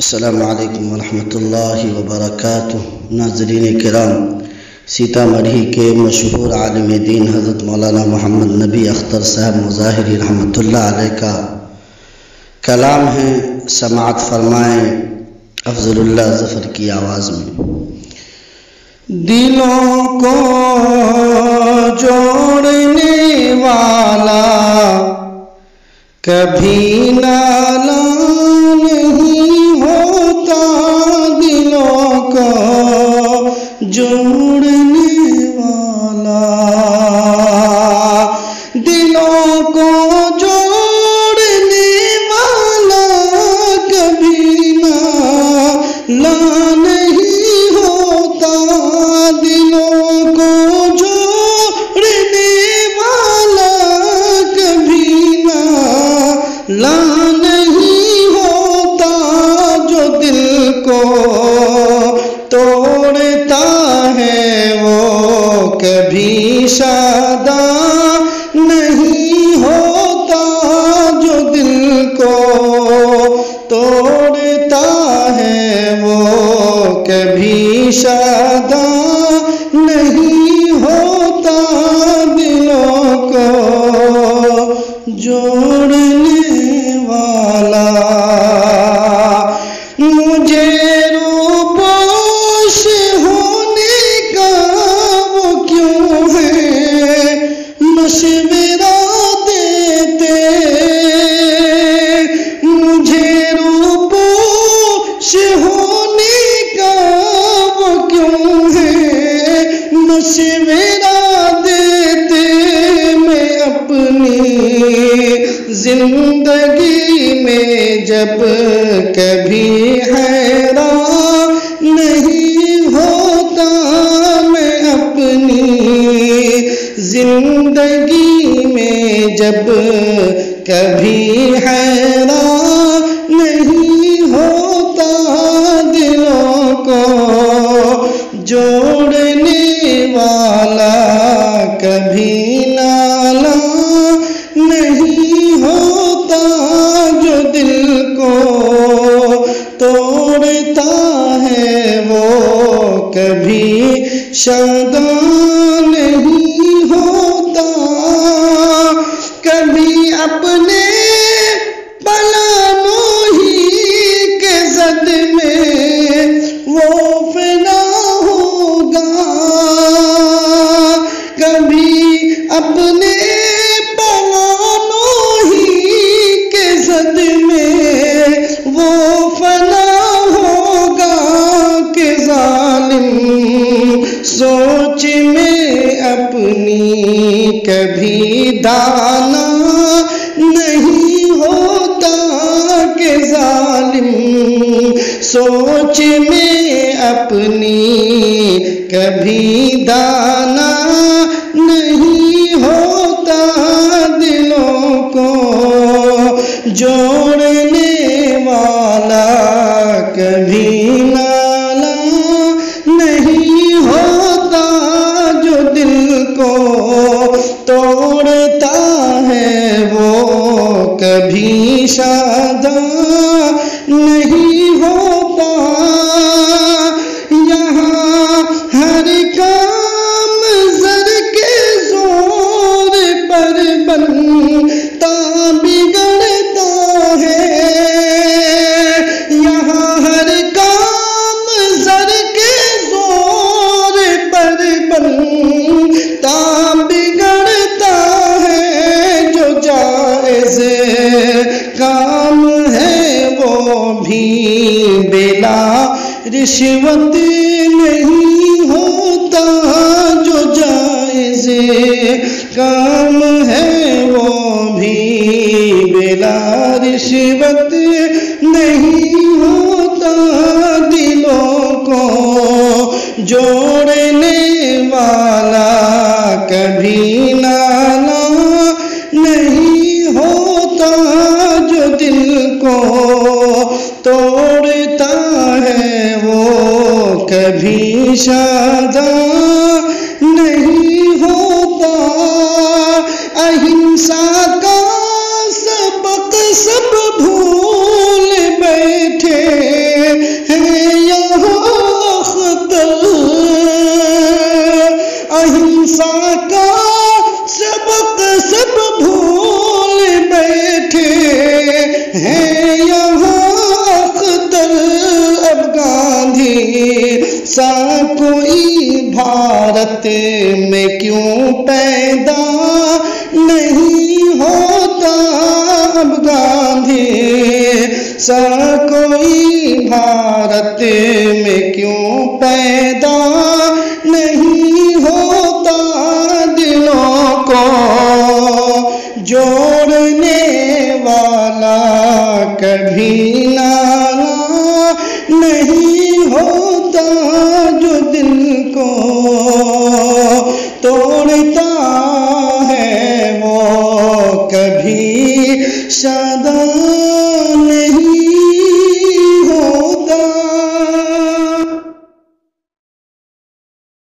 السلام علیکم ورحمۃ اللہ وبرکاتہ۔ ناظرین کرام، سیتا مڑھی کے مشہور عالم دین حضرت مولانا محمد نبی اختر صاحب مظاہری رحمۃ اللہ علیہ کا کلام ہے، سماعت فرمائیں افضل اللہ ظفر کی آواز میں۔ دلوں کو جوڑنے والا کبھی نالا نہیں ہوتا، دلوں کو جوڑنے والا، دلوں کو جوڑنے والا کبھی نالا نہیں ہوتا، دلوں کو جوڑنے والا کبھی نالا نہیں ہوتا، جو دل کو توڑتا ہے وہ کبھی شاداں نہیں ہوتا، جو دل کو توڑتا ہے وہ کبھی شاداں نہیں ہوتا، دلوں کو جوڑنے والا۔ مجھے روپوش ہونے کا وہ کیوں ہے مشورہ دیتے، مجھے روپوش ہونے کا وہ کیوں ہے مشورہ دیتے، میں اپنی زندگی میں جب کبھی حیران نہیں ہوتا، میں اپنی زندگی میں جب کبھی حیران نہیں ہوتا، دلوں کو جوڑنے والا کبھی نالا نہیں ہوتا، جو دل کو توڑتا ہے وہ کبھی شاداں نہیں ہوتا، کبھی اپنے پلانوں ہی کے زد میں وہ فنا ہوگا، کبھی اپنے پلانوں ہی کے زد میں وہ فنا ہوگا، کہ ظالم سوچ میں اپنی کبھی دانا نہیں ہوتا، کہ ظالم سوچ میں اپنی کبھی دانا نہیں ہوتا، دلوں کو جوڑنے والا کبھی نالا نہیں ہوتا، جو دل کو توڑتا ہے وہ کبھی شاداں نہیں ہوتا، یہاں ہر کام زر کے زور پر بنتا بگڑتا ہے، یہاں ہر کام زر کے زور پر بنتا بگڑتا ہے، جو جائز کام ہے وہ بھی بلا رشوت نہیں ہوتا، جو جائز کام ہے وہ بھی بلا رشوت نہیں ہوتا، دلوں کو جوڑنے والا کبھی نالا نہیں ہوتا، جو دل کو توڑتا ہے وہ کبھی شاداں نہیں ہوتا، اہنسا کا سبق سب بھول بیٹھے بھارت میں کیوں پیدا نہیں ہوتا اب گاندھی سا کوئی، بھارت میں کیوں پیدا نہیں ہوتا دلوں کو جوڑنے والا، کبھی نانا نہیں ہوتا جو دل کو توڑتا ہے وہ کبھی شاداں نہیں